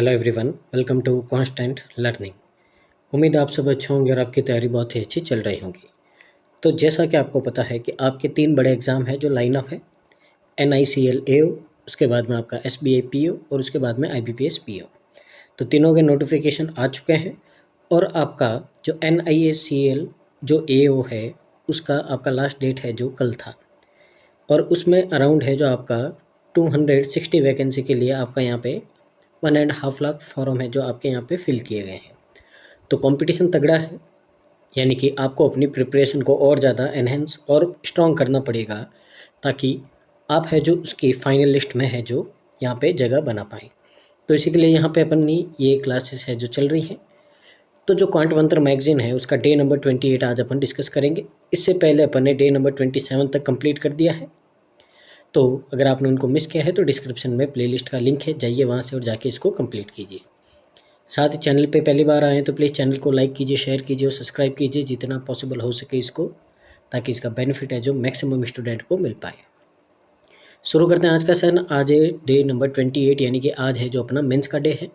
Hello everyone, welcome to constant learning. उम्मीद आप सब अच्छे होंगे और आपकी तैयारी बहुत ही अच्छी चल रही होगी। तो जैसा कि आपको पता है कि आपके 3 बड़े एग्ज़ाम हैं जो लाइन अप है। NICL AO, उसके बाद में आपका SBI PO और उसके बाद में IBPS PO। तो तीनों के नोटिफिकेशन आ चुके हैं और आपका जो NICL जो AO है उसका आपका लास्ट डेट है जो कल था, और उसमें अराउंड है जो आपका 260 वैकेंसी के लिए आपका यहाँ पे 1.5 लाख फॉर्म है जो आपके यहाँ पे फिल किए गए हैं। तो कंपटीशन तगड़ा है, यानी कि आपको अपनी प्रिपरेशन को और ज़्यादा एनहेंस और स्ट्रॉन्ग करना पड़ेगा ताकि आप है जो उसकी फाइनल लिस्ट में है जो यहाँ पे जगह बना पाएँ। तो इसी के लिए यहाँ पे अपनी ये क्लासेस है जो चल रही हैं। तो जो क्वांट मंत्र मैगजीन है उसका डे नंबर 28 आज अपन डिस्कस करेंगे। इससे पहले अपन ने डे नंबर 27 तक कंप्लीट कर दिया है। तो अगर आपने उनको मिस किया है तो डिस्क्रिप्शन में प्लेलिस्ट का लिंक है, जाइए वहाँ से और जाके इसको कंप्लीट कीजिए। साथ ही चैनल पे पहली बार आए हैं तो प्लीज़ चैनल को लाइक कीजिए, शेयर कीजिए और सब्सक्राइब कीजिए जितना पॉसिबल हो सके इसको, ताकि इसका बेनिफिट है जो मैक्सिमम स्टूडेंट को मिल पाए। शुरू करते हैं आज का सेशन। आज है डे नंबर 28, यानी कि आज है जो अपना मेंस का डे है।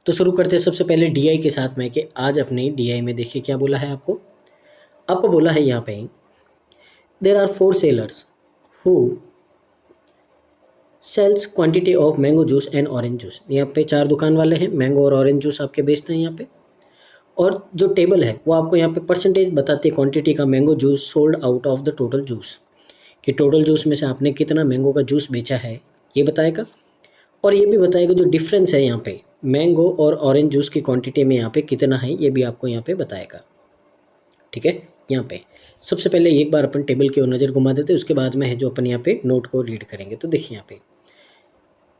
तो शुरू करते हैं सबसे पहले DI के साथ में कि आज अपने DI में देखिए क्या बोला है आपको बोला है यहाँ पे there are 4 sellers who sells quantity of mango juice and orange juice. यहाँ पे 4 दुकान वाले हैं, मैंगो और ऑरेंज जूस आपके बेचते हैं यहाँ पे। और जो टेबल है वो आपको यहाँ पे परसेंटेज बताती है क्वांटिटी का mango juice sold out of the total juice, कि टोटल जूस में से आपने कितना मैंगो का जूस बेचा है ये बताएगा। और ये भी बताएगा जो डिफरेंस है यहाँ पे मैंगो और ऑरेंज जूस की क्वांटिटी में यहाँ पे कितना है, ये भी आपको यहाँ पे बताएगा। ठीक है, यहाँ पे सबसे पहले एक बार अपन टेबल की ओर नज़र घुमा देते हैं, उसके बाद में है जो अपन यहाँ पे नोट को रीड करेंगे। तो देखिए यहाँ पे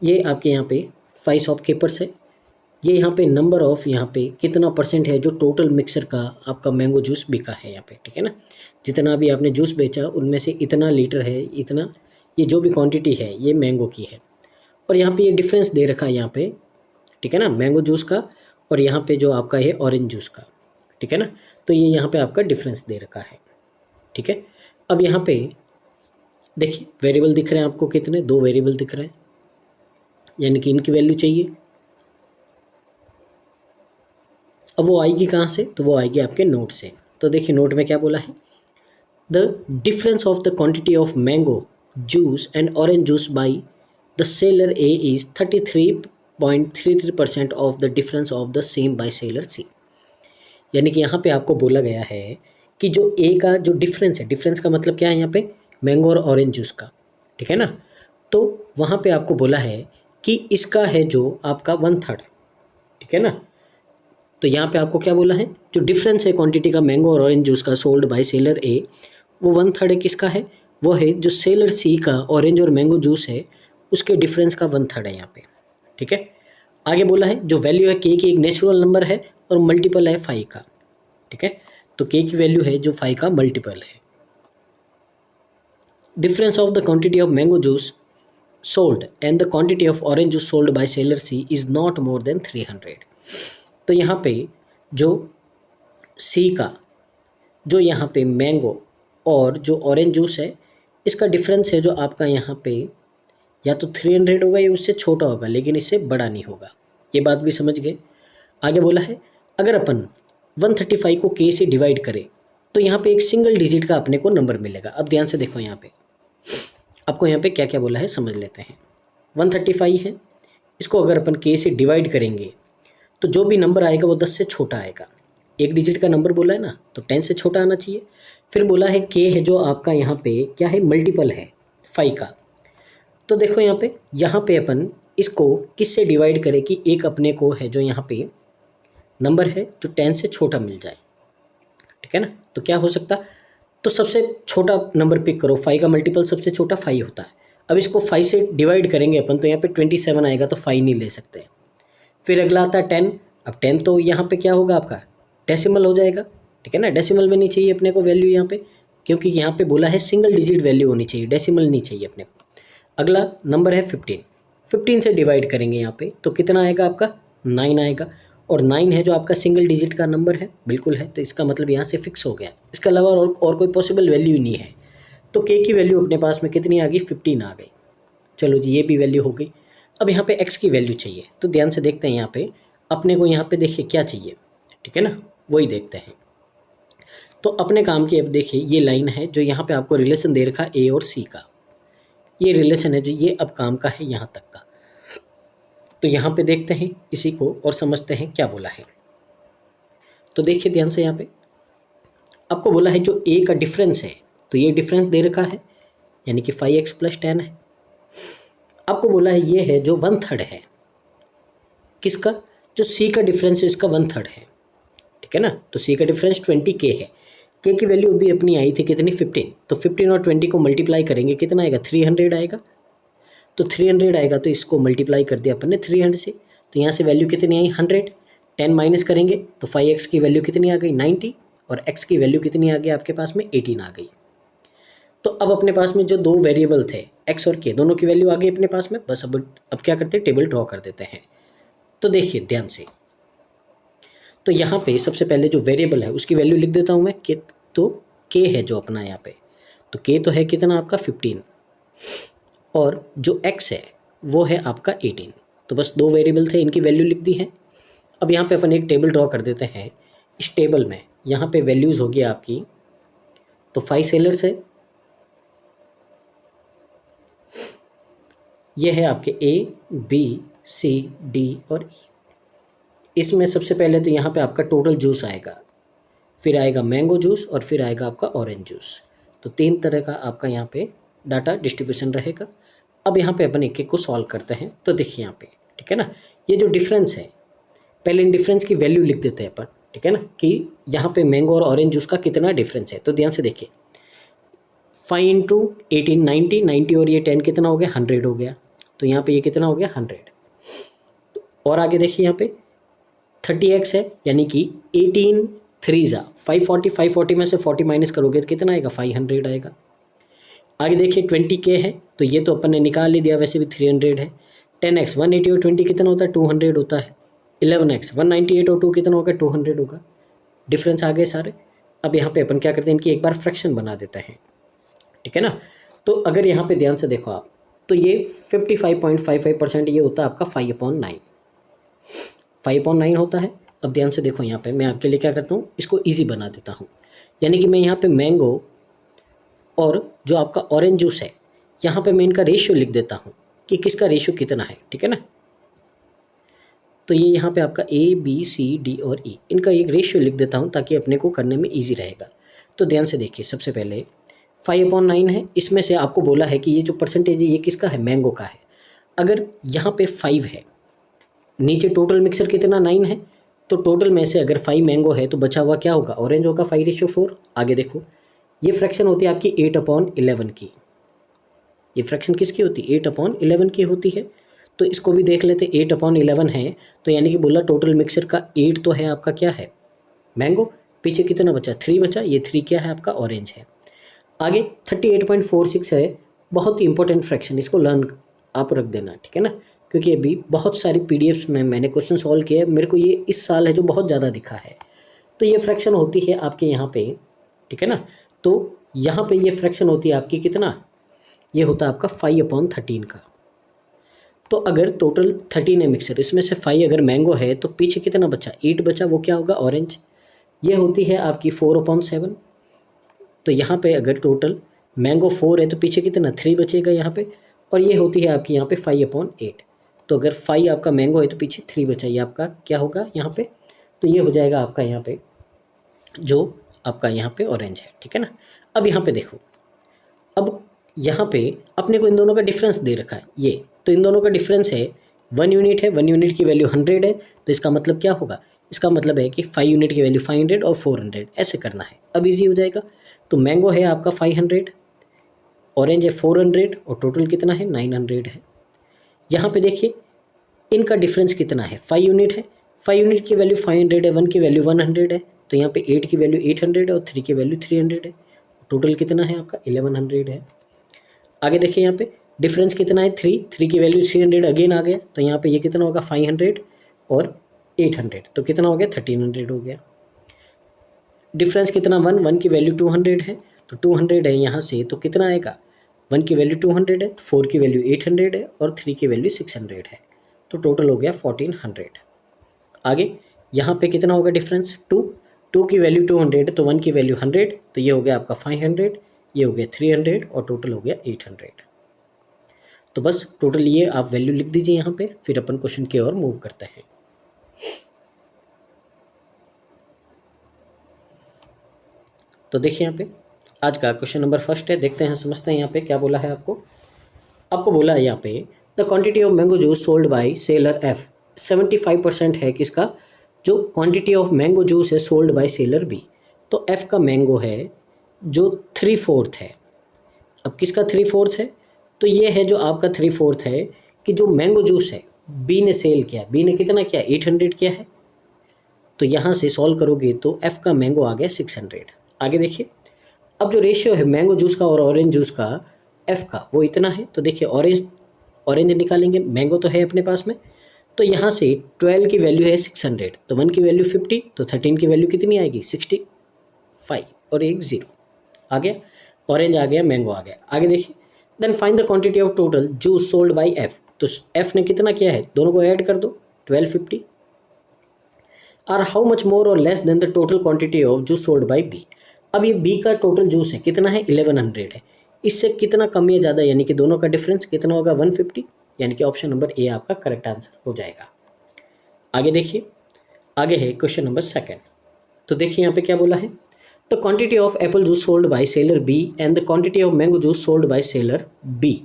ये आपके यहाँ पे 5 शॉपकीपर्स है। ये यहाँ पे नंबर ऑफ यहाँ पे कितना परसेंट है जो टोटल मिक्सर का आपका मैंगो जूस बिका है यहाँ पे। ठीक है ना, जितना भी आपने जूस बेचा उनमें से इतना लीटर है, इतना ये जो भी क्वांटिटी है ये मैंगो की है। और यहाँ पे ये डिफरेंस दे रखा है यहाँ पे, ठीक है ना, मैंगो जूस का और यहाँ पे जो आपका है ऑरेंज जूस का। ठीक है ना, तो ये यहाँ पे आपका डिफरेंस दे रखा है। ठीक है, अब यहाँ पे देखिए वेरिएबल दिख रहे हैं आपको कितने, 2 वेरिएबल दिख रहे हैं, यानी कि इनकी वैल्यू चाहिए। अब वो आएगी कहाँ से, तो वो आएगी आपके नोट से। तो देखिए नोट में क्या बोला है, the difference of the quantity of mango juice and orange juice by the seller A is 33.33% of the difference of the same by seller C। यानी कि यहाँ पे आपको बोला गया है कि जो A का जो डिफरेंस है, डिफरेंस का मतलब क्या है यहाँ पे, मैंगो और ऑरेंज जूस का। ठीक है ना, तो वहाँ पे आपको बोला है कि इसका है जो आपका 1/3। ठीक है ना, तो यहाँ पे आपको क्या बोला है, जो डिफरेंस है क्वांटिटी का मैंगो और ऑरेंज जूस का सोल्ड बाय सेलर A, वो 1/3 किसका है, वो है जो सेलर C का ऑरेंज और मैंगो जूस है उसके डिफरेंस का 1/3 है यहाँ पे। ठीक है, आगे बोला है जो वैल्यू है K की एक नेचुरल नंबर है और मल्टीपल है 5 का। ठीक है, तो K की वैल्यू है जो 5 का मल्टीपल है। Difference of the quantity of mango juice sold and the quantity of orange juice sold by seller C is not more than 300। तो यहाँ पे जो C का जो यहाँ पे मैंगो और जो ऑरेंज जूस है इसका डिफरेंस है जो आपका यहाँ पे या तो 300 होगा या उससे छोटा होगा, लेकिन इससे बड़ा नहीं होगा। ये बात भी समझ गए। आगे बोला है अगर अपन 135 को K से डिवाइड करें तो यहाँ पे एक सिंगल डिजिट का अपने को नंबर मिलेगा। अब ध्यान से देखो, यहाँ पे आपको यहाँ पे क्या क्या बोला है समझ लेते हैं। 135 है, इसको अगर अपन K से डिवाइड करेंगे तो जो भी नंबर आएगा वो 10 से छोटा आएगा। एक डिजिट का नंबर बोला है ना, तो 10 से छोटा आना चाहिए। फिर बोला है K है जो आपका यहाँ पे क्या है, मल्टीपल है 5 का। तो देखो यहाँ पे अपन इसको किससे डिवाइड करें कि एक अपने को है जो यहाँ पे नंबर है जो 10 से छोटा मिल जाए। ठीक है ना, तो क्या हो सकता, तो सबसे छोटा नंबर पिक करो। 5 का मल्टीपल सबसे छोटा 5 होता है। अब इसको 5 से डिवाइड करेंगे अपन तो यहाँ पे 27 आएगा, तो 5 नहीं ले सकते। फिर अगला आता है 10। अब 10 तो यहाँ पे क्या होगा आपका, डेसिमल हो जाएगा। ठीक है ना, डेसिमल में नहीं चाहिए अपने को वैल्यू यहाँ पे, क्योंकि यहाँ पे बोला है सिंगल डिजिट वैल्यू होनी चाहिए, डेसिमल नहीं चाहिए अपने को। अगला नंबर है 15। 15 से डिवाइड करेंगे यहाँ पे तो कितना आएगा आपका, 9 आएगा। और 9 है जो आपका सिंगल डिजिट का नंबर है, बिल्कुल है, तो इसका मतलब यहाँ से फिक्स हो गया। इसके अलावा और कोई पॉसिबल वैल्यू ही नहीं है। तो K की वैल्यू अपने पास में कितनी आ गई, 15 आ गई। चलो जी, ये भी वैल्यू हो गई। अब यहाँ पे x की वैल्यू चाहिए, तो ध्यान से देखते हैं यहाँ पे अपने को यहाँ पे देखिए क्या चाहिए, ठीक है ना, वही देखते हैं। तो अपने काम की अब देखिए ये लाइन है जो यहाँ पे आपको रिलेशन दे रखा है ए और सी का, ये रिलेशन है जो ये अब काम का है यहाँ तक का। तो यहाँ पे देखते हैं इसी को और समझते हैं क्या बोला है। तो देखिए ध्यान से यहाँ पे आपको बोला है जो ए का डिफरेंस है, तो ये डिफरेंस दे रखा है यानी कि 5x + 10 है। आपको बोला है ये है जो 1/3 है, किसका, जो सी का डिफरेंस है इसका 1/3 है, ठीक है ना। तो सी का डिफरेंस 20k है, के की वैल्यू अभी अपनी आई थी कितनी 15, तो 15 और 20 को मल्टीप्लाई करेंगे कितना आएगा 300 आएगा। तो 300 आएगा तो इसको मल्टीप्लाई कर दिया अपन ने 300 से, तो यहाँ से वैल्यू कितनी आई 100, 10 माइनस करेंगे तो 5x की वैल्यू कितनी आ गई 90 और x की वैल्यू कितनी आ गई आपके पास में 18 आ गई। तो अब अपने पास में जो दो वेरिएबल थे x और k दोनों की वैल्यू आ गई अपने पास में। बस अब क्या करते हैं टेबल ड्रॉ कर देते हैं। तो देखिए ध्यान से, तो यहाँ पे सबसे पहले जो वेरिएबल है उसकी वैल्यू लिख देता हूँ मैं कि तो k है जो अपना यहाँ पे, तो k तो है कितना आपका 15 और जो x है वो है आपका 18। तो बस दो वेरिएबल थे इनकी वैल्यू लिख दी है। अब यहाँ पे अपन एक टेबल ड्रॉ कर देते हैं। इस टेबल में यहाँ पे वैल्यूज़ होगी आपकी, तो 5 सेलर्स है, ये है आपके A B C D और E। इसमें सबसे पहले तो यहाँ पे आपका टोटल जूस आएगा, फिर आएगा मैंगो जूस और फिर आएगा आपका ऑरेंज जूस। तो 3 तरह का आपका यहाँ पे डाटा डिस्ट्रीब्यूशन रहेगा। अब यहाँ पे अपन एक एक को सॉल्व करते हैं। तो देखिए यहाँ पे, ठीक है ना, ये जो डिफरेंस है पहले इन डिफरेंस की वैल्यू लिख देते हैं अपन, ठीक है ना, कि यहाँ पे मैंगो और ऑरेंज जूस का कितना डिफरेंस है। तो ध्यान से देखिए 5 × 18 90, 90 और ये 10 कितना हो गया 100 हो गया। तो यहाँ पे ये कितना हो गया 100। और आगे देखिए यहाँ पे 30x है यानी कि 18 3 540, 540 में से 40 माइनस करोगे तो कितना आएगा 500 आएगा। आगे देखिए 20k है, तो ये तो अपन ने निकाल ही दिया, वैसे भी 300 है। 10x 180 और 20 कितना होता है 200 होता है। 11x 198 और 2 कितना होगा 200 होगा। डिफरेंस आ गए सारे। अब यहाँ पे अपन क्या करते हैं इनकी एक बार फ्रैक्शन बना देते हैं, ठीक है ना। तो अगर यहाँ पे ध्यान से देखो आप, तो ये 55.55% ये होता है आपका 5/9, 5/9 होता है। अब ध्यान से देखो यहाँ पे मैं आपके लिए क्या करता हूँ इसको ईजी बना देता हूँ, यानी कि मैं यहाँ पे मैंगो और जो आपका ऑरेंज जूस है यहाँ पे मैं इनका रेशियो लिख देता हूँ कि किसका रेशियो कितना है, ठीक है ना। तो ये यहाँ पे आपका A B C D और E इनका एक रेशियो लिख देता हूँ ताकि अपने को करने में ईजी रहेगा। तो ध्यान से देखिए सबसे पहले 5/9 है, इसमें से आपको बोला है कि ये जो परसेंटेज है ये किसका है मैंगो का है। अगर यहाँ पे 5 है, नीचे टोटल मिक्सर कितना 9 है, तो टोटल में से अगर 5 मैंगो है तो बचा हुआ क्या होगा ऑरेंज होगा 5:4। आगे देखो ये फ्रैक्शन होती है आपकी 8/11 की, ये फ्रैक्शन किसकी होती है 8/11 की होती है। तो इसको भी देख लेते 8/11 है, तो यानी कि बोला टोटल मिक्सर का 8 तो है आपका क्या है मैंगो, पीछे कितना बचा 3 बचा, ये 3 क्या है आपका ऑरेंज है। आगे 38.46 है, बहुत ही इंपॉर्टेंट फ्रैक्शन, इसको लर्न आप रख देना, ठीक है ना, क्योंकि अभी बहुत सारी पीडीएफ्स में मैंने क्वेश्चन सॉल्व किए, मेरे को ये इस साल है जो बहुत ज़्यादा दिखा है। तो ये फ्रैक्शन होती है आपके यहाँ पे, ठीक है ना। तो यहाँ पे ये फ्रैक्शन होती है आपकी कितना, ये होता है आपका 5/13 का। तो अगर टोटल 13 है मिक्सर, इसमें से 5 अगर मैंगो है तो पीछे कितना बचा 8 बचा, वो क्या होगा ऑरेंज। ये होती है आपकी 4/7। तो यहाँ पे अगर टोटल मैंगो 4 है तो पीछे कितना 3 बचेगा यहाँ पे, और ये होती है आपकी यहाँ पे 5/8। तो अगर 5 आपका मैंगो है तो पीछे 3 बचा, ये आपका क्या होगा यहाँ पे, तो ये हो जाएगा आपका यहाँ पे जो आपका यहाँ पे ऑरेंज है, ठीक है ना। अब यहाँ पे देखो, अब यहाँ पे अपने को इन दोनों का डिफरेंस दे रखा है ये, तो इन दोनों का डिफरेंस है 1 यूनिट है, 1 यूनिट की वैल्यू 100 है। तो इसका मतलब क्या होगा, इसका मतलब है कि 5 यूनिट की वैल्यू 500 और 400 ऐसे करना है। अब इजी हो जाएगा। तो मैंगो है आपका 500, ऑरेंज है 400 और टोटल कितना है 900 है। यहाँ पे देखिए इनका डिफरेंस कितना है 5 यूनिट है, 5 यूनिट की वैल्यू 500 है, 1 की वैल्यू 100 है। तो यहाँ पे 8 की वैल्यू 800 है और 3 की वैल्यू 300 है। टोटल कितना है आपका 1100 है। आगे देखिए यहाँ पे डिफरेंस कितना है 3 की वैल्यू 300 अगेन आ गया। तो यहाँ पे ये कितना होगा 500 और 800, तो कितना हो गया 1300 हो गया। डिफरेंस कितना 1 की वैल्यू 200 है, तो 200 है यहाँ से, तो कितना आएगा 1 की वैल्यू 200 है, 4 की वैल्यू 800 है और 3 की वैल्यू 600 है, तो टोटल हो गया 1400। आगे यहाँ पे कितना होगा डिफरेंस, 2 की वैल्यू 200 है तो 1 की वैल्यू 100, तो ये हो गया आपका 500, ये हो गया 300 और टोटल हो गया 800। तो बस टोटल ये आप वैल्यू लिख दीजिए यहाँ पे, फिर अपन क्वेश्चन की ओर मूव करते हैं। तो देखिए यहाँ पे आज का क्वेश्चन नंबर फर्स्ट है, देखते हैं समझते हैं यहाँ पे क्या बोला है आपको बोला है यहाँ पे the quantity of mango juice sold by seller F 75% है किसका, जो क्वांटिटी ऑफ मैंगो जूस है सोल्ड बाय सेलर बी, तो एफ का मैंगो है जो 3/4 है। अब किसका 3/4 है, तो ये है जो आपका 3/4 है कि जो मैंगो जूस है बी ने सेल किया, बी ने कितना किया 800 किया है, तो यहाँ से सॉल्व करोगे तो एफ का मैंगो आ गया 600। आगे देखिए, अब जो रेशियो है मैंगो जूस का और ऑरेंज जूस का एफ का वो इतना है, तो देखिए ऑरेंज निकालेंगे, मैंगो तो है अपने पास में, तो यहाँ से 12 की वैल्यू है 600, तो 1 की वैल्यू 50, तो 13 की वैल्यू कितनी आएगी 65 और एक 0 आ गया, ऑरेंज आ गया, मैंगो आ गया। आगे देखिए, then find the quantity of total juice sold by F, तो एफ ने कितना किया है, दोनों को ऐड कर दो 1250, आर हाउ मच मोर और less than the total quantity of juice sold by B. अब ये बी का टोटल जूस है कितना है 1100 है, इससे कितना कम या ज़्यादा, यानी कि दोनों का डिफरेंस कितना होगा 150, यानी कि ऑप्शन नंबर ए आपका करेक्ट आंसर हो जाएगा। आगे देखिए, आगे है क्वेश्चन नंबर सेकंड। तो देखिए यहाँ पे क्या बोला है, the quantity of apple juice sold by seller B and the quantity of mango juice sold by seller B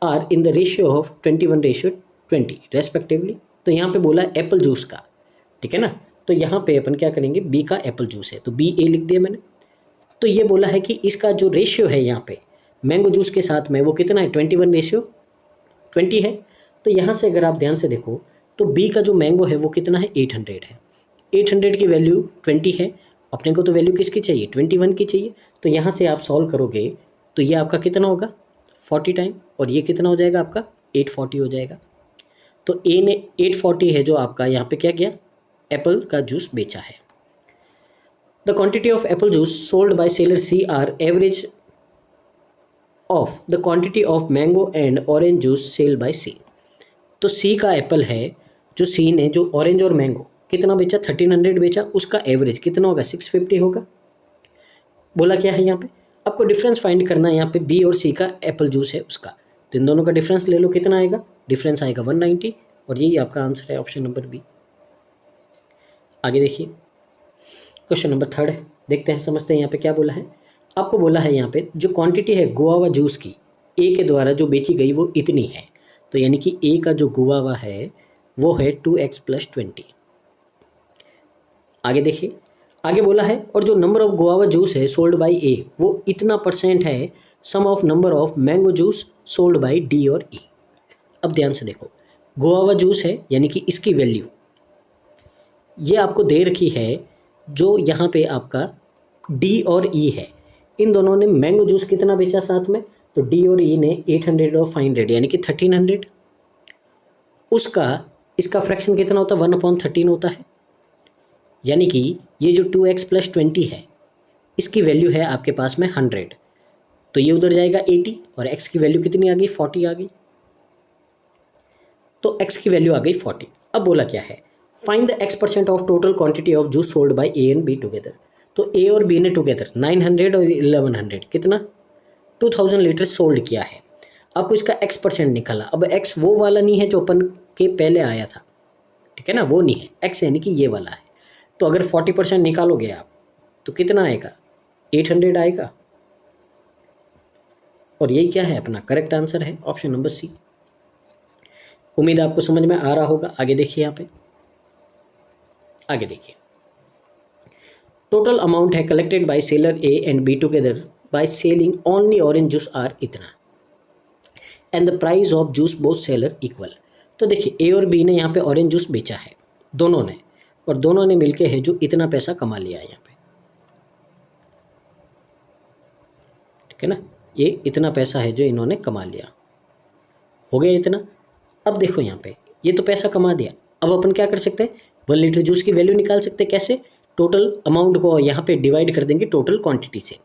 are in the ratio of 21:20 respectively. तो यहाँ पे बोला एप्पल जूस का, ठीक है ना, तो यहाँ पे अपन क्या करेंगे, बी का एप्पल जूस है तो बी ए लिख दिया मैंने। तो ये बोला है कि इसका जो रेशियो है यहाँ पे मैंगो जूस के साथ में वो कितना है 21:20 है। तो यहाँ से अगर आप ध्यान से देखो तो बी का जो मैंगो है वो कितना है 800 है, 800 की वैल्यू 20 है, अपने को तो वैल्यू किसकी चाहिए 21 की चाहिए, तो यहाँ से आप सॉल्व करोगे तो ये आपका कितना होगा 40 टाइम, और ये कितना हो जाएगा आपका 840 हो जाएगा। तो ए ने 840 है जो आपका यहाँ पे क्या किया, एप्पल का जूस बेचा है। The quantity of apple juice sold by seller C are average of the quantity of mango and orange juice sell by C. तो सी का एप्पल है जो सी ने जो ऑरेंज और मैंगो कितना बेचा 1300 बेचा, उसका एवरेज कितना होगा 650 होगा। बोला क्या है यहाँ पे, आपको डिफरेंस फाइंड करना है यहाँ पे बी और सी का एप्पल जूस है उसका, तो इन दोनों का डिफरेंस ले लो, कितना आएगा, डिफरेंस आएगा 190, और यही आपका आंसर है ऑप्शन नंबर बी। आगे देखिए क्वेश्चन नंबर थर्ड है, देखते हैं समझते हैं यहाँ पे क्या बोला है। आपको बोला है यहाँ पे जो क्वांटिटी है गुआवा जूस की ए के द्वारा जो बेची गई वो इतनी है, तो यानी कि ए का जो गुआवा है वो है 2x + 20। आगे देखिए, आगे बोला है और जो नंबर ऑफ गुआवा जूस है सोल्ड बाय ए वो इतना % है sum of number of mango juice sold by D और ई। अब ध्यान से देखो, गुआवा जूस है यानी कि इसकी वैल्यू ये आपको दे रखी है, जो यहाँ पे आपका डी और ई है, इन दोनों ने मैंगो जूस कितना बेचा साथ में, तो डी और ई ने 800 और 500 यानी कि 1300, उसका इसका फ्रैक्शन कितना होता है 1/13 होता है, यानी कि ये जो 2x + 20 है इसकी वैल्यू है आपके पास में 100, तो ये उधर जाएगा 80 और x की वैल्यू कितनी आ गई 40 आ गई, तो x की वैल्यू आ गई 40। अब बोला क्या है, find the x% of total quantity of juice sold by A and B together. तो ए और बी ने टुगेदर 900 और 1100 कितना 2000 लीटर सोल्ड किया है। आपको इसका x% निकाला, अब x वो वाला नहीं है जो अपन के पहले आया था, ठीक है ना, वो नहीं है, x यानी कि ये वाला है। तो अगर 40% निकालोगे आप तो कितना आएगा 800 आएगा, और यही क्या है अपना करेक्ट आंसर है ऑप्शन नंबर सी। उम्मीद आपको समझ में आ रहा होगा। आगे देखिए यहाँ पे, आगे देखिए टोटल अमाउंट है collected by seller A and B together by selling only orange juice are इतना, and the price of juice both seller equal. तो देखिए ए और बी ने यहाँ पे ऑरेंज जूस बेचा है दोनों ने, और दोनों ने मिलके है जो इतना पैसा कमा लिया है यहाँ पे, ठीक है ना, ये इतना पैसा है जो इन्होंने कमा लिया, हो गया इतना। अब देखो यहाँ पे ये तो पैसा कमा दिया, अब अपन क्या कर सकते हैं 1 लीटर जूस की वैल्यू निकाल सकते हैं, कैसे, टोटल अमाउंट को यहाँ पे डिवाइड कर देंगे टोटल क्वांटिटी से।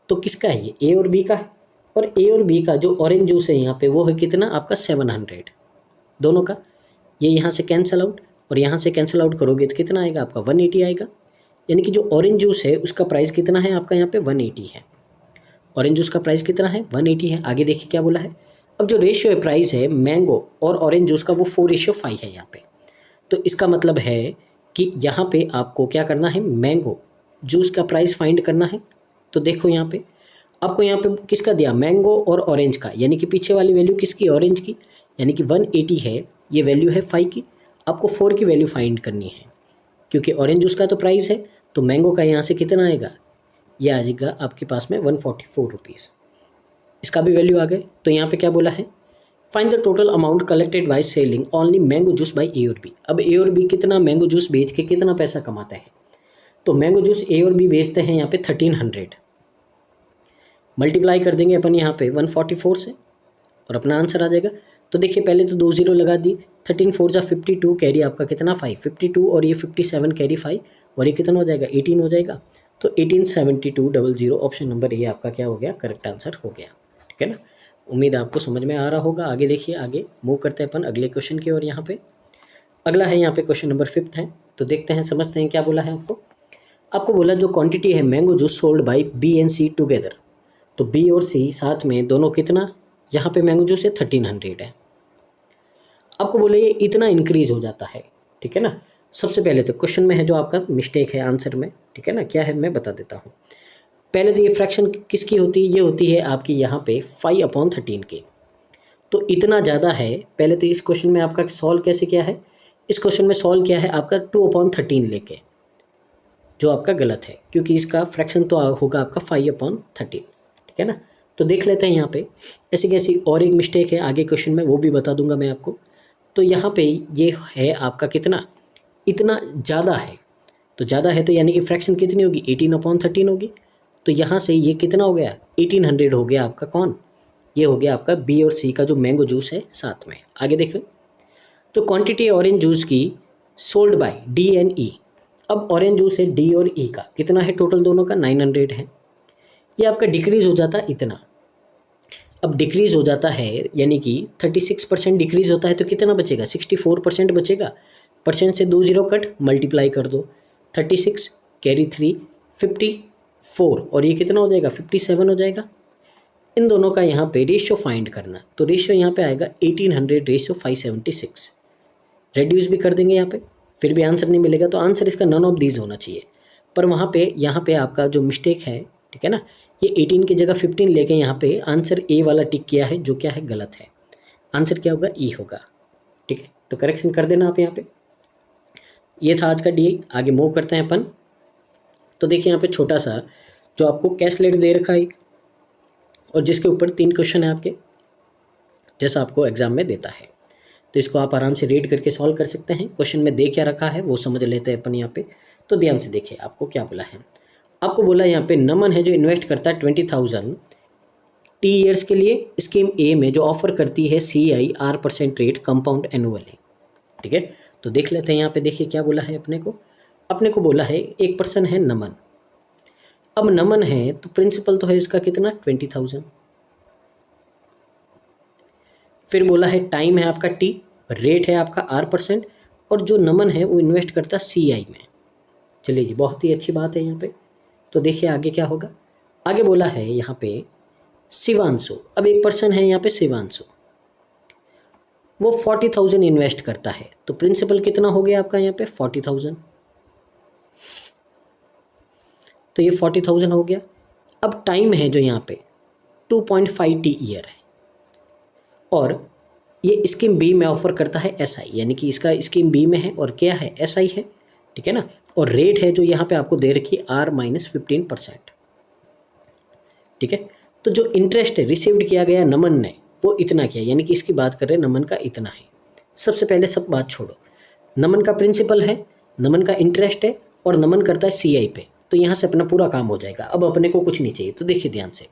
तो किसका है ये, ए और बी का है, और ए और बी का जो ऑरेंज जूस है यहाँ पे वो है कितना आपका 700 दोनों का। ये यहाँ से कैंसिल आउट और यहाँ से कैंसिल आउट करोगे तो कितना आएगा आपका 180 आएगा। यानी कि जो ऑरेंज जूस है उसका प्राइस कितना है आपका यहाँ पे 180 है। ऑरेंज जूस का प्राइस कितना है 180 है। आगे देखिए क्या बोला है। अब जो रेशियो है प्राइस है मैंगो और ऑरेंज जूस का वो 4:5 है यहाँ पे। तो इसका मतलब है कि यहाँ पे आपको क्या करना है, मैंगो जूस का प्राइस फाइंड करना है। तो देखो यहाँ पे आपको यहाँ पे किसका दिया, मैंगो और ऑरेंज का, यानी कि पीछे वाली वैल्यू किसकी, ऑरेंज की, यानी कि 180 है, ये वैल्यू है 5 की। आपको 4 की वैल्यू फाइंड करनी है क्योंकि ऑरेंज जूस का तो प्राइस है, तो मैंगो का यहाँ से कितना आएगा, ये आ जाएगा आपके पास में 144 रुपीज़। इसका भी वैल्यू आ गए। तो यहाँ पे क्या बोला है, find the total amount collected by selling only mango juice by A और बी। अब ए और बी कितना मैंगो जूस बेच के कितना पैसा कमाता है, तो मैंगो जूस ए और बी बेचते हैं यहाँ पे 1300, मल्टीप्लाई कर देंगे अपन यहाँ पे 144 से और अपना आंसर आ जाएगा। तो देखिए पहले तो 2 0 लगा दी, 13 4 जा 52, कैरी आपका कितना 5, 52 और ये 57 कैरी 5 और ये कितना हो जाएगा 18 हो जाएगा। तो 187200 ऑप्शन नंबर ए आपका क्या हो गया, करेक्ट आंसर हो गया। ठीक है ना, उम्मीद आपको समझ में आ रहा होगा। आगे देखिए, आगे मूव करते हैं अपन अगले क्वेश्चन की ओर। यहाँ पे अगला है, यहाँ पे क्वेश्चन नंबर 5 है। तो देखते हैं, समझते हैं क्या बोला है आपको बोला जो क्वांटिटी है mango juice sold by B and C together, तो बी और सी साथ में दोनों कितना, यहाँ पे मैंगो जूस है 1300 है। आपको बोले ये इतना इंक्रीज हो जाता है। ठीक है ना, सबसे पहले तो क्वेश्चन में है जो आपका मिस्टेक है आंसर में, ठीक है ना, क्या है मैं बता देता हूँ। पहले तो ये फ्रैक्शन किसकी होती है, ये होती है आपकी यहाँ पे 5/13 की। तो इतना ज़्यादा है। पहले तो इस क्वेश्चन में आपका सॉल्व कैसे किया है, इस क्वेश्चन में सॉल्व किया है आपका 2/13 लेके, जो आपका गलत है क्योंकि इसका फ्रैक्शन तो होगा आपका 5/13। ठीक है ना, तो देख लेते हैं यहाँ पे ऐसी कैसी और एक मिस्टेक है आगे क्वेश्चन में, वो भी बता दूंगा मैं आपको। तो यहाँ पे ये है आपका कितना, इतना ज़्यादा है। तो ज़्यादा है तो यानी कि फ्रैक्शन कितनी होगी, 18/13 होगी। तो यहाँ से ये कितना हो गया, 1800 हो गया आपका कौन, ये हो गया आपका बी और सी का जो मैंगो जूस है साथ में। आगे देखो, तो क्वांटिटी ऑरेंज जूस की सोल्ड बाय डी एंड ई। अब ऑरेंज जूस है डी और ई का कितना है, टोटल दोनों का 900 है। ये आपका डिक्रीज़ हो जाता है इतना। अब डिक्रीज़ हो जाता है यानी कि 36% डिक्रीज़ होता है तो कितना बचेगा, 64% बचेगा। परसेंट से 2 0 कट, मल्टीप्लाई कर दो, 36 कैरी 3 54 और ये कितना हो जाएगा 57 हो जाएगा। इन दोनों का यहाँ पे रेशियो फाइंड करना, तो रेशियो यहाँ पे आएगा 1800:576। रेड्यूस भी कर देंगे यहाँ पे, फिर भी आंसर नहीं मिलेगा। तो आंसर इसका नन ऑफ दीज होना चाहिए। पर वहाँ पे यहाँ पे आपका जो मिस्टेक है, ठीक है ना, ये 18 की जगह 15 लेके यहाँ पे आंसर ए वाला टिक किया है, जो क्या है गलत है। आंसर क्या होगा, ई होगा। ठीक है, तो करेक्शन कर देना आप यहाँ पे। ये था आज का डी। आगे मूव करते हैं अपन। तो देखिए यहाँ पे छोटा सा जो आपको कैशलेट दे रखा है और जिसके ऊपर 3 क्वेश्चन है आपके, जैसा आपको एग्जाम में देता है। तो इसको आप आराम से रीड करके सॉल्व कर सकते हैं। क्वेश्चन में दे क्या रखा है वो समझ लेते हैं अपन यहाँ पे। तो ध्यान से देखिए आपको क्या बोला है। आपको बोला यहाँ पे नमन है जो इन्वेस्ट करता है 20,000 टी ईयर्स के लिए स्कीम ए में, जो ऑफर करती है CIR% रेट कंपाउंड एनुअली। ठीक है, तो देख लेते हैं यहाँ पे। देखिए क्या बोला है अपने को बोला है एक पर्सन है नमन। अब नमन है तो प्रिंसिपल तो है इसका कितना 20,000। फिर बोला है टाइम है आपका T, रेट है आपका R%, और जो नमन है वो इन्वेस्ट करता CI में। चलिए जी, बहुत ही अच्छी बात है यहाँ पे। तो देखिए आगे क्या होगा। आगे बोला है यहाँ पे शिवांशु। अब एक पर्सन है यहाँ पे शिवांशु, वो 40,000 इन्वेस्ट करता है। तो प्रिंसिपल कितना हो गया आपका यहाँ पे 40,000। तो ये 40,000 हो गया। अब टाइम है जो यहाँ पे 2.5 ईयर है, और ये स्कीम बी में ऑफर करता है SI, यानी कि इसका स्कीम बी में है और क्या है SI है। ठीक है ना, और रेट है जो यहाँ पे आपको दे रखी R-15%। ठीक है, तो जो इंटरेस्ट है रिसीव्ड किया गया नमन ने वो इतना किया, यानी कि इसकी बात कर रहे हैं नमन का इतना है। सबसे पहले सब बात छोड़ो, नमन का प्रिंसिपल है, नमन का इंटरेस्ट है और नमन करता है CI पे। तो यहाँ से अपना पूरा काम हो जाएगा। अब अपने को कुछ नहीं चाहिए। तो देखिए ध्यान से,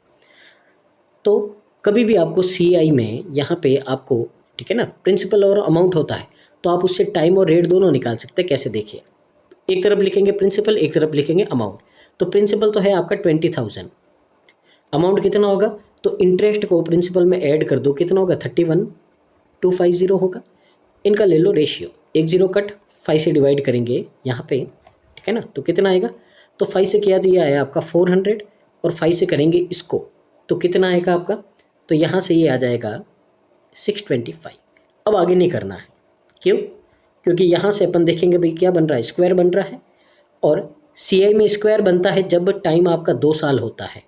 तो कभी भी आपको CI में यहाँ पे आपको, ठीक है ना, प्रिंसिपल और अमाउंट होता है तो आप उससे टाइम और रेट दोनों निकाल सकते हैं। कैसे, देखिए एक तरफ लिखेंगे प्रिंसिपल, एक तरफ लिखेंगे अमाउंट। तो प्रिंसिपल तो है आपका 20,000, अमाउंट कितना होगा तो इंटरेस्ट को प्रिंसिपल में ऐड कर दो, कितना होगा 31,250 होगा। इनका ले लो रेशियो, 1 0 कट 5 से डिवाइड करेंगे यहाँ पे, ठीक है ना, तो कितना आएगा, तो 5 से क्या दिया है आपका 400 और 5 से करेंगे इसको तो कितना आएगा आपका, तो यहाँ से ये आ जाएगा 625। अब आगे नहीं करना है, क्यों, क्योंकि यहाँ से अपन देखेंगे भाई क्या बन रहा है, स्क्वायर बन रहा है, और CI में स्क्वायर बनता है जब टाइम आपका 2 साल होता है,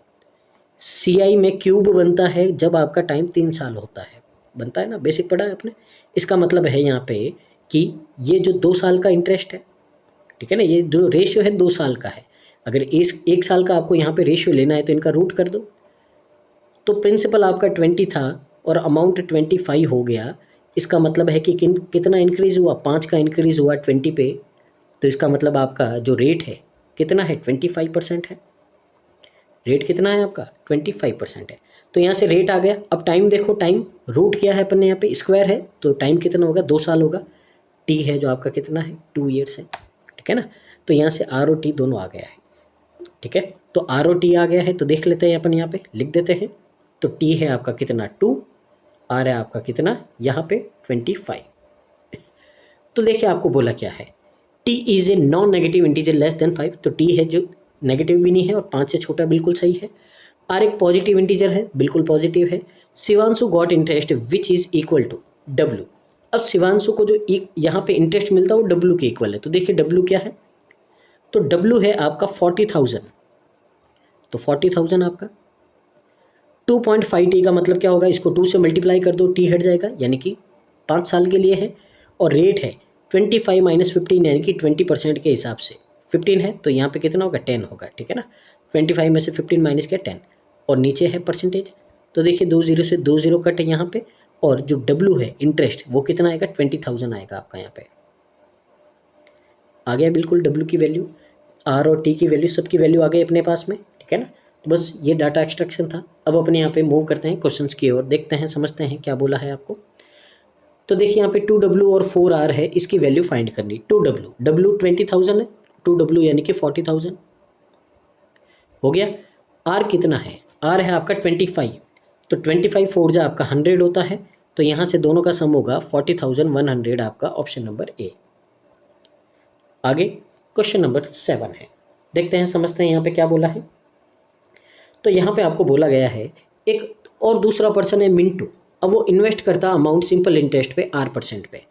CI में क्यूब बनता है जब आपका टाइम 3 साल होता है, बनता है ना, बेसिक पढ़ा है आपने। इसका मतलब है यहाँ पे कि ये जो 2 साल का इंटरेस्ट है, ठीक है ना, ये जो रेशियो है 2 साल का है, अगर इस 1 साल का आपको यहाँ पे रेशियो लेना है तो इनका रूट कर दो। तो प्रिंसिपल आपका 20 था और अमाउंट 25 हो गया, इसका मतलब है कि कितना इंक्रीज़ हुआ, 5 का इंक्रीज़ हुआ 20 पे, तो इसका मतलब आपका जो रेट है कितना है 25% है, रेट कितना है आपका 25% है। तो यहाँ से रेट आ गया। अब टाइम देखो, टाइम रूट किया है अपन ने यहाँ पे, स्क्वायर है तो टाइम कितना होगा 2 साल होगा, टी है जो आपका कितना है 2 ईयर्स है, ठीक है ना। तो यहाँ से आर और टी दोनों आ गया है, ठीक है। तो आर और टी आ गया है तो देख लेते हैं अपन, यहाँ पे लिख देते हैं। तो टी है आपका कितना 2, आर है आपका कितना यहाँ पे 25। तो देखिए आपको बोला क्या है, T is a non negative integer less than 5, तो टी है जो नेगेटिव भी नहीं है और 5 से छोटा, बिल्कुल सही है। आर एक पॉजिटिव इंटीजर है, बिल्कुल पॉजिटिव है। Shivanshu got interest which is equal to W. अब शिवांशु को जो यहाँ पे इंटरेस्ट मिलता है वो डब्ल्यू के इक्वल है, तो देखिए डब्ल्यू क्या है, तो डब्ल्यू है आपका 40,000, तो 40,000 आपका 2.5 टी का मतलब क्या होगा, इसको 2 से मल्टीप्लाई कर दो, टी हट जाएगा, यानी कि 5 साल के लिए है। और रेट है 25 माइनस 15, यानी कि 20% के हिसाब से 15 है, तो यहाँ पे कितना होगा 10 होगा, ठीक है ना। 25 में से 15 माइनस किया 10, और नीचे है परसेंटेज, तो देखिए 2 0 से 2 0 कट है यहाँ पे, और जो डब्ल्यू है इंटरेस्ट वो कितना आएगा 20,000 आएगा आपका, यहाँ पे आ गया बिल्कुल डब्ल्यू की वैल्यू, आर और टी की वैल्यू, सबकी वैल्यू आ गई अपने पास में, ठीक है ना। तो बस ये डाटा एक्सट्रैक्शन था। अब अपने यहाँ पे मूव करते हैं क्वेश्चंस की ओर, देखते हैं समझते हैं क्या बोला है आपको। तो देखिए यहाँ पे 2W और 4R है, इसकी वैल्यू फाइंड करनी। 2W, W 20,000 है, 2W यानी कि 40,000 हो गया। R कितना है, R है आपका 25, तो 25 4 जा आपका 100 होता है, तो यहाँ से दोनों का सम होगा 40,100 आपका, ऑप्शन नंबर ए। आगे क्वेश्चन नंबर 7 है, देखते हैं समझते हैं यहाँ पे क्या बोला है। तो यहाँ पे आपको बोला गया है एक और दूसरा पर्सन है मिंटू, अब वो इन्वेस्ट करता अमाउंट सिंपल इंटरेस्ट पे R% पे,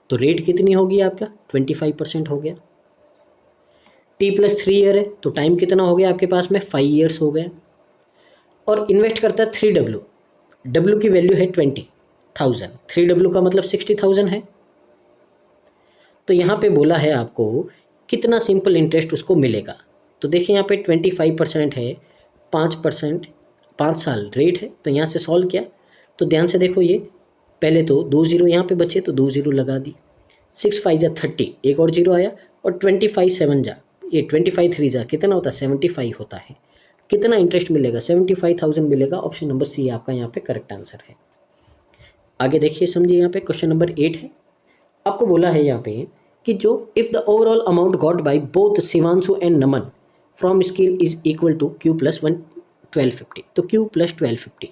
तो रेट कितनी होगी आपका 25% हो गया। T + 3 ईयर है, तो टाइम कितना हो गया आपके पास में 5 ईयर्स हो गया। और इन्वेस्ट करता है 3W, W की वैल्यू है 20,000, 3W का मतलब 60,000 है। तो यहाँ पे बोला है आपको कितना सिंपल इंटरेस्ट उसको मिलेगा, तो देखिए यहाँ पे 25% है, 5%, 5 साल रेट है, तो यहाँ से सॉल्व किया तो ध्यान से देखो, ये पहले तो 2 0 यहाँ पे बचे तो 2 0 लगा दी, 6 5 जा 30, एक और 0 आया, और 25 7 जा, ये 25 3 जा कितना होता है 75 होता है। कितना इंटरेस्ट मिलेगा 75,000 मिलेगा, ऑप्शन नंबर सी आपका यहाँ पे करेक्ट आंसर है। आगे देखिए समझिए, यहाँ पे क्वेश्चन नंबर 8 है, आपको बोला है यहाँ पे कि जो if the overall amount got by both Shivanshu and Naman from scale is equal to Q + 1250, तो Q + 1250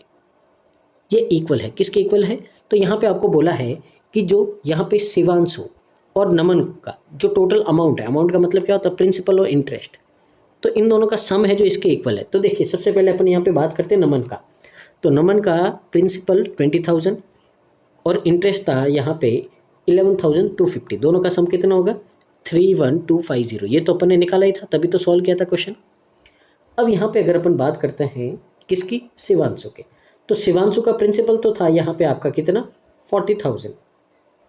ये इक्वल है, किसके इक्वल है, तो यहाँ पे आपको बोला है कि जो यहाँ पे शिवांशु और नमन का जो टोटल अमाउंट है, अमाउंट का मतलब क्या होता है प्रिंसिपल और इंटरेस्ट, तो इन दोनों का सम है जो इसके इक्वल है। तो देखिए सबसे पहले अपन यहाँ पे बात करते हैं नमन का, तो नमन का प्रिंसिपल 20,000 और इंटरेस्ट था यहाँ पे 11,250, दोनों का सम कितना होगा 31,250, ये तो अपन ने निकाला ही था, तभी तो सॉल्व किया था क्वेश्चन। अब यहाँ पे अगर अपन बात करते हैं किसकी, शिवांशु के, तो शिवांशु का प्रिंसिपल तो था यहाँ पे आपका कितना 40,000,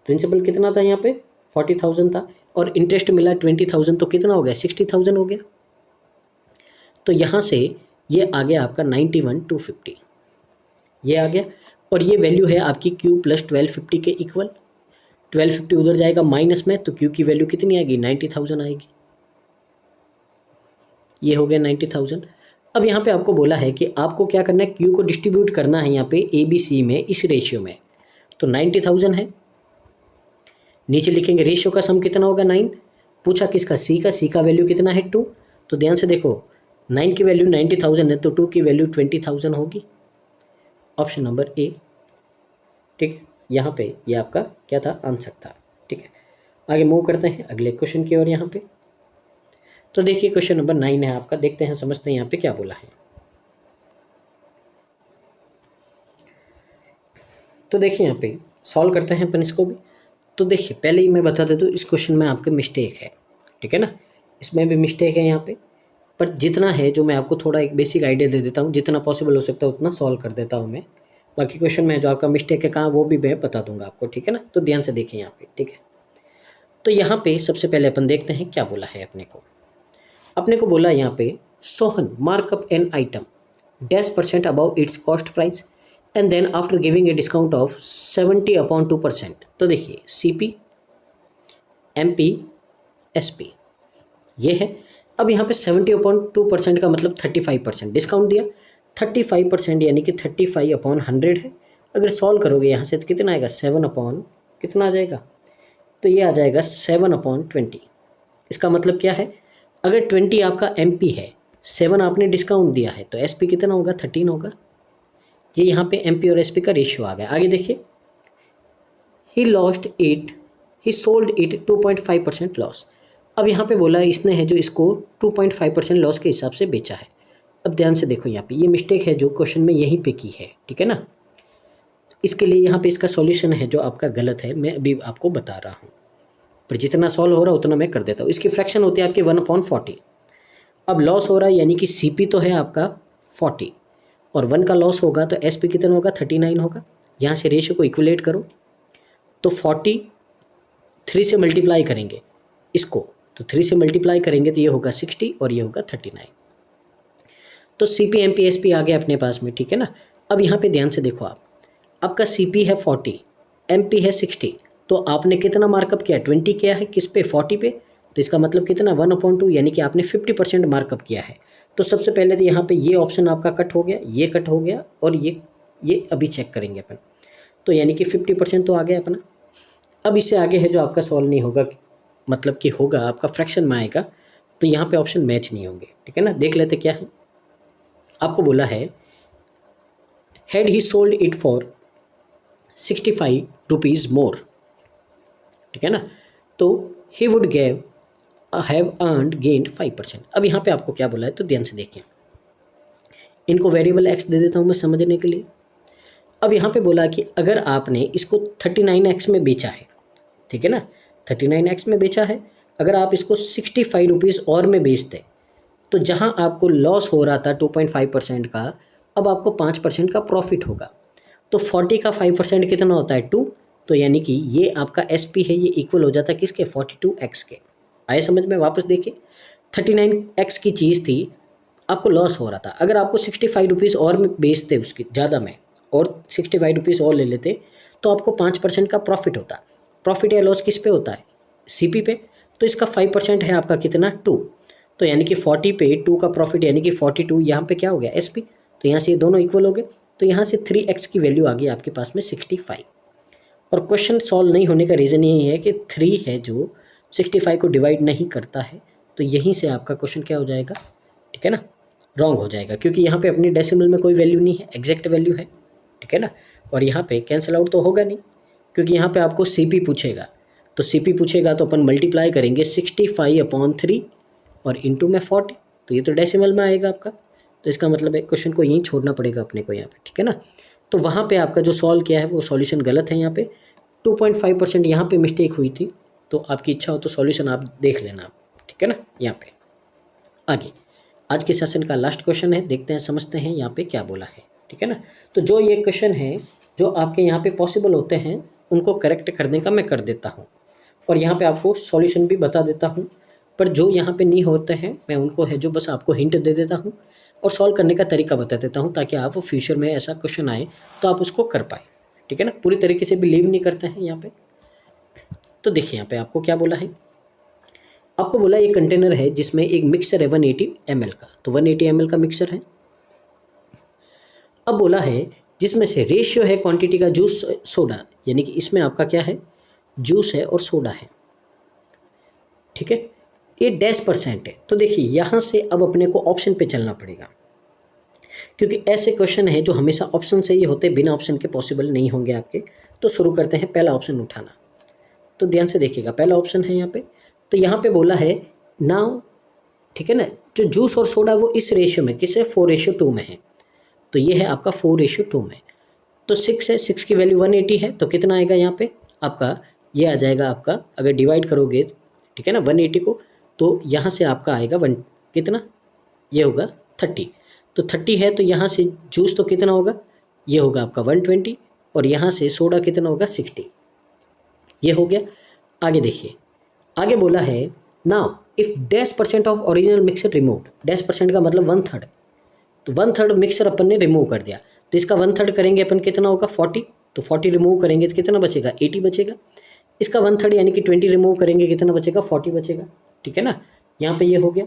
प्रिंसिपल कितना था यहाँ पे 40,000 था, और इंटरेस्ट मिला 20,000, तो कितना हो गया 60,000 हो गया। तो यहाँ से ये आ गया आपका 91,250, ये आ गया, और ये वैल्यू है आपकी Q + 1250 के इक्वल। 1250 उधर जाएगा माइनस में, तो Q की वैल्यू कितनी आएगी 90,000 आएगी, ये हो गया 90,000। अब यहाँ पे आपको बोला है कि आपको क्या करना है, Q को डिस्ट्रीब्यूट करना है यहाँ पे ABC में इस रेशियो में, तो 90,000 है, नीचे लिखेंगे रेशियो का सम कितना होगा 9, पूछा किसका C का, C का वैल्यू कितना है 2, तो ध्यान से देखो 9 की वैल्यू 90,000 है, तो 2 की वैल्यू 20,000 होगी, ऑप्शन नंबर ए। ठीक है, यहाँ पे ये आपका क्या था, आंसर था। ठीक है, आगे मूव करते हैं अगले क्वेश्चन की ओर। यहाँ पे तो देखिए क्वेश्चन नंबर 9 है आपका, देखते हैं समझते हैं यहाँ पे क्या बोला है। तो देखिए यहाँ पे सॉल्व करते हैं अपन इसको भी। तो देखिए पहले ही मैं बता देता हूँ, इस क्वेश्चन में आपके मिस्टेक है। ठीक है ना, इसमें भी मिस्टेक है यहाँ पे, पर जितना है जो मैं आपको थोड़ा एक बेसिक आइडिया दे देता हूँ, जितना पॉसिबल हो सकता है उतना सॉल्व कर देता हूँ मैं। बाकी क्वेश्चन में जो आपका मिस्टेक है कहाँ, वो भी मैं बता दूंगा आपको। ठीक है ना, तो ध्यान से देखिए यहाँ पे। ठीक है, तो यहाँ पे सबसे पहले अपन देखते हैं क्या बोला है अपने को बोला यहाँ पे, Sohan markup an item -% above its cost price and then after giving a discount of 70/2%। तो देखिए CP, MP, SP ये है। अब यहाँ पे 70/2% का मतलब 35% डिस्काउंट दिया, 35% यानी कि 35/100 है। अगर सॉल्व करोगे यहाँ से तो कितना आएगा, 7 कितना आ जाएगा, तो ये आ जाएगा 7/20। इसका मतलब क्या है, अगर 20 आपका MP है, 7 आपने डिस्काउंट दिया है, तो SP कितना होगा, 13 होगा। ये यहाँ पे MP और SP का रेशियो आ गया। आगे देखिए, ही सोल्ड इट 2.5% लॉस। अब यहाँ पे बोला है इसने है जो इसको 2.5% लॉस के हिसाब से बेचा है। अब ध्यान से देखो यहाँ पे ये मिस्टेक है जो क्वेश्चन में यहीं पे की है। ठीक है ना, इसके लिए यहाँ पे इसका सॉल्यूशन है जो आपका गलत है, मैं अभी आपको बता रहा हूँ, पर जितना सॉल्व हो रहा है उतना मैं कर देता हूँ। इसकी फ्रैक्शन होती है आपकी 1/40। अब लॉस हो रहा है यानी कि CP तो है आपका 40 और 1 का लॉस होगा तो SP कितना होगा, 39 होगा। यहाँ से रेशियो को इक्वलेट करो तो 40 3 से मल्टीप्लाई करेंगे इसको, तो 3 से मल्टीप्लाई करेंगे तो ये होगा 60 और ये होगा 39। तो CP MP SP आ गया अपने पास में। ठीक है ना, अब यहाँ पे ध्यान से देखो आपका CP है 40, MP है 60, तो आपने कितना मार्कअप किया, 20 किया है किस पे, 40 पे। तो इसका मतलब कितना, 1/2 यानी कि आपने 50% मार्कअप किया है। तो सबसे पहले तो यहाँ पे ये ऑप्शन आपका कट हो गया, ये कट हो गया और ये अभी चेक करेंगे अपन, तो यानी कि 50% तो आ गया अपना। अब इससे आगे है जो आपका सॉल्व नहीं होगा, मतलब कि होगा आपका फ्रैक्शन में आएगा, तो यहाँ पे ऑप्शन मैच नहीं होंगे। ठीक है ना, देख लेते क्या है। आपको बोला है had he sold it for 65 rupees मोर। ठीक है ना, तो he would have earned gained 5%। अब यहाँ पे आपको क्या बोला है, तो ध्यान से देखिए, इनको वेरिएबल x दे देता हूँ मैं समझने के लिए। अब यहाँ पे बोला कि अगर आपने इसको 39x में बेचा है, ठीक है ना, 39x में बेचा है, अगर आप इसको 65 रुपीज़ और में बेचते तो जहाँ आपको लॉस हो रहा था 2.5% का, अब आपको 5% का प्रॉफिट होगा। तो 40 का 5% कितना होता है, 2। तो यानी कि ये आपका SP है, ये इक्वल हो जाता है किसके, 42x के। आए समझ में, वापस देखिए 39x की चीज़ थी, आपको लॉस हो रहा था, अगर आपको 65 रुपीज़ और में बेचते उसकी ज़्यादा में और 65 रुपीज़ और ले लेते तो आपको 5% का प्रॉफिट होता। प्रॉफिट या लॉस किस पे होता है, CP पे। तो इसका 5% है आपका कितना, 2। तो यानी कि 40 पे 2 का प्रॉफिट यानी कि 42, यहाँ पे क्या हो गया, SP। तो यहाँ से ये दोनों इक्वल हो गए, तो यहाँ से 3x की वैल्यू आ गई आपके पास में 65। और क्वेश्चन सॉल्व नहीं होने का रीज़न यही है कि 3 है जो 65 को डिवाइड नहीं करता है, तो यहीं से आपका क्वेश्चन क्या हो जाएगा, ठीक है ना, रॉन्ग हो जाएगा, क्योंकि यहाँ पे अपनी डेसिमल में कोई वैल्यू नहीं है, एग्जैक्ट वैल्यू है। ठीक है ना, और यहाँ पे कैंसिल आउट तो होगा नहीं, क्योंकि यहाँ पे आपको CP पूछेगा, तो CP पूछेगा तो अपन मल्टीप्लाई करेंगे 65/3 और इंटू में 40, तो ये तो डेसिमल में आएगा आपका। तो इसका मतलब है क्वेश्चन को यहीं छोड़ना पड़ेगा अपने को यहाँ पे। ठीक है ना, तो वहाँ पे आपका जो सॉल्व किया है वो सॉल्यूशन गलत है। यहाँ पे 2.5% यहाँ पे मिस्टेक हुई थी, तो आपकी इच्छा हो तो सॉल्यूशन आप देख लेना। ठीक है ना, यहाँ पे आगे आज के सेशन का लास्ट क्वेश्चन है, देखते हैं समझते हैं यहाँ पे क्या बोला है। ठीक है ना, तो जो ये क्वेश्चन है जो आपके यहाँ पे पॉसिबल होते हैं उनको करेक्ट करने का मैं कर देता हूँ, और यहाँ पे आपको सॉल्यूशन भी बता देता हूँ, पर जो यहाँ पे नहीं होते हैं मैं उनको है जो बस आपको हिंट दे देता हूँ और सॉल्व करने का तरीका बता देता हूँ, ताकि आप फ्यूचर में ऐसा क्वेश्चन आए तो आप उसको कर पाए। ठीक है ना, पूरी तरीके से बिलीव नहीं करते हैं यहाँ पे। तो देखिए यहाँ पे आपको क्या बोला है, आपको बोला एक कंटेनर है जिसमें एक मिक्सर है 180 ml का, तो 180 ml का मिक्सर है। अब बोला है जिसमें से रेशियो है क्वांटिटी का जूस सोडा, यानी कि इसमें आपका क्या है, जूस है और सोडा है। ठीक है, ये %, है। तो देखिए यहाँ से अब अपने को ऑप्शन पे चलना पड़ेगा। क्योंकि ऐसे क्वेश्चन है जो हमेशा ऑप्शन से ही होते, बिना ऑप्शन के पॉसिबल नहीं होंगे आपके। तो शुरू करते हैं, पहला ऑप्शन उठाना। तो ध्यान से देखिएगा, पहला ऑप्शन है यहाँ पे। तो यहाँ पे बोला है नाउ, ठीक है ना, जो जूस और सोडा वो इस रेशियो में, किस है, 4:2 में है। तो ये है आपका 4:2 में। तो 6 है, 6 की वैल्यू 180 है, तो कितना आएगा यहाँ पे आपका, ये आ जाएगा आपका, अगर डिवाइड करोगे, ठीक है ना, 180 को, तो यहाँ से आपका आएगा कितना, ये होगा 30। तो 30 है, तो यहाँ से जूस तो कितना होगा, ये होगा आपका 120, और यहाँ से सोडा कितना होगा 60। ये हो गया। आगे देखिए, आगे बोला है now if -% of original mixer removed, -% का मतलब 1/3, तो 1/3 मिक्सर अपन ने रिमूव कर दिया, तो इसका 1/3 करेंगे अपन, कितना होगा 40, तो 40 रिमूव करेंगे तो कितना बचेगा 80 बचेगा। इसका 1/3 यानी कि 20 रिमूव करेंगे, कितना बचेगा 40 बचेगा, ठीक है ना। यहाँ पे ये हो गया।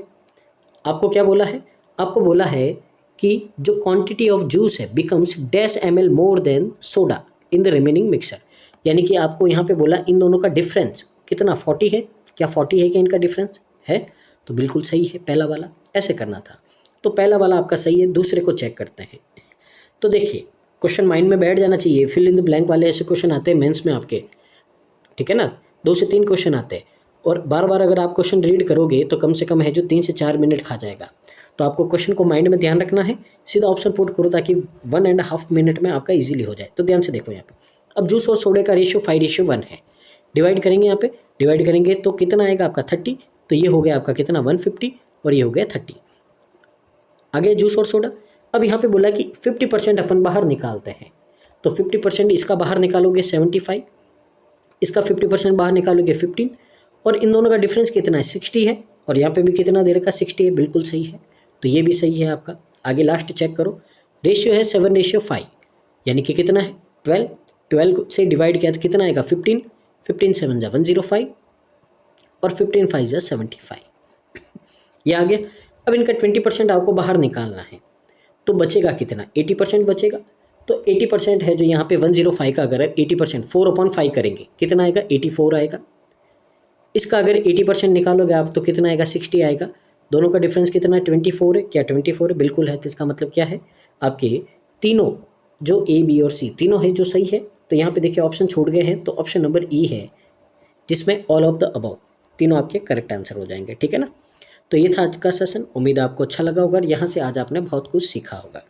आपको क्या बोला है, आपको बोला है कि जो क्वांटिटी ऑफ जूस है becomes -ml more than soda in the remaining mixer, यानी कि आपको यहाँ पे बोला इन दोनों का डिफरेंस कितना 40 है। क्या 40 है क्या इनका डिफरेंस है, तो बिल्कुल सही है, पहला वाला ऐसे करना था। तो पहला वाला आपका सही है, दूसरे को चेक करते हैं। तो देखिए, क्वेश्चन माइंड में बैठ जाना चाहिए, फिल इन द ब्लैंक वाले ऐसे क्वेश्चन आते हैं मेंस में आपके, ठीक है ना, 2 से 3 क्वेश्चन आते हैं, और बार बार अगर आप क्वेश्चन रीड करोगे तो कम से कम है जो 3 से 4 मिनट खा जाएगा। तो आपको क्वेश्चन को माइंड में ध्यान रखना है, सीधा ऑप्शन पुट करो ताकि 1.5 मिनट में आपका इजीली हो जाए। तो ध्यान से देखो यहाँ पे, अब जूस और सोडे का रेशियो 5:1 है, डिवाइड करेंगे, यहाँ पे डिवाइड करेंगे तो कितना आएगा आपका 30, तो ये हो गया आपका कितना 150, और ये हो गया 30। आगे जूस और सोडा, अब यहाँ पे बोला कि 50% अपन बाहर निकालते हैं, तो 50% इसका बाहर निकालोगे 75, इसका 50% बाहर निकालोगे 15, और इन दोनों का डिफरेंस कितना है 60 है, और यहाँ पे भी कितना दे रखा 60 है, बिल्कुल सही है, तो ये भी सही है आपका। आगे लास्ट चेक करो, रेशियो है 7:5, यानी कि कितना है 12 से डिवाइड किया तो कितना आएगा 15, 15 7 105, और 15 5 75, ये आ गया। अब इनका 20% आपको बाहर निकालना है, तो बचेगा कितना 80% बचेगा। तो 80% है जो यहाँ पे 105 का अगर 80% 4/5 करेंगे कितना आएगा 84 आएगा। इसका अगर 80% निकालोगे आप तो कितना आएगा 60 आएगा। दोनों का डिफरेंस कितना है 24 है, क्या 24 है, बिल्कुल है। तो इसका मतलब क्या है, आपके तीनों जो ए बी और सी तीनों है जो सही है। तो यहाँ पे देखिए ऑप्शन छूट गए हैं, तो ऑप्शन नंबर ई है जिसमें ऑल ऑफ द अबव, तीनों आपके करेक्ट आंसर हो जाएंगे, ठीक है ना। तो ये था आज का सेशन, उम्मीद है आपको अच्छा लगा होगा, यहाँ से आज आपने बहुत कुछ सीखा होगा।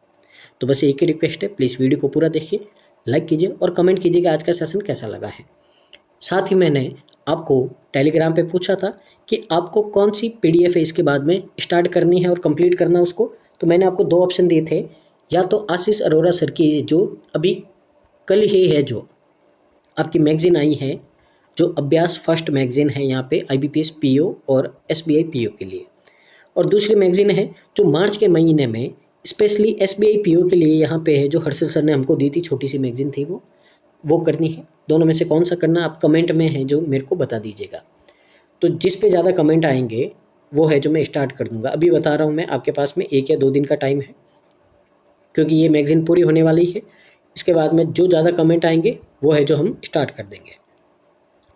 तो बस एक ही रिक्वेस्ट है, प्लीज़ वीडियो को पूरा देखिए, लाइक कीजिए और कमेंट कीजिए कि आज का सेशन कैसा लगा है। साथ ही मैंने आपको टेलीग्राम पे पूछा था कि आपको कौन सी PDF है इसके बाद में स्टार्ट करनी है और कंप्लीट करना उसको, तो मैंने आपको 2 ऑप्शन दिए थे, या तो आशीष अरोरा सर की जो अभी कल ही है जो आपकी मैगज़ीन आई है, जो अभ्यास फर्स्ट मैगज़ीन है यहाँ पे IBPS PO और SBI PO के लिए, और दूसरी मैगज़ीन है जो मार्च के महीने में स्पेशली SBI PO के लिए यहाँ पे है, जो हर्षल सर ने हमको दी थी, छोटी सी मैगज़ीन थी वो करनी है। दोनों में से कौन सा करना आप कमेंट में है जो मेरे को बता दीजिएगा। तो जिस पे ज़्यादा कमेंट आएंगे वो है जो मैं स्टार्ट कर दूँगा। अभी बता रहा हूँ मैं, आपके पास में 1 या 2 दिन का टाइम है, क्योंकि ये मैगज़ीन पूरी होने वाली है। इसके बाद में जो ज़्यादा कमेंट आएंगे वो है जो हम स्टार्ट कर देंगे।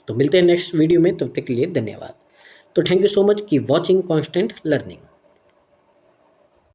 तो मिलते हैं नेक्स्ट वीडियो में, तब तक के लिए धन्यवाद। तो थैंक यू सो मच की वॉचिंग कॉन्स्टेंट लर्निंग।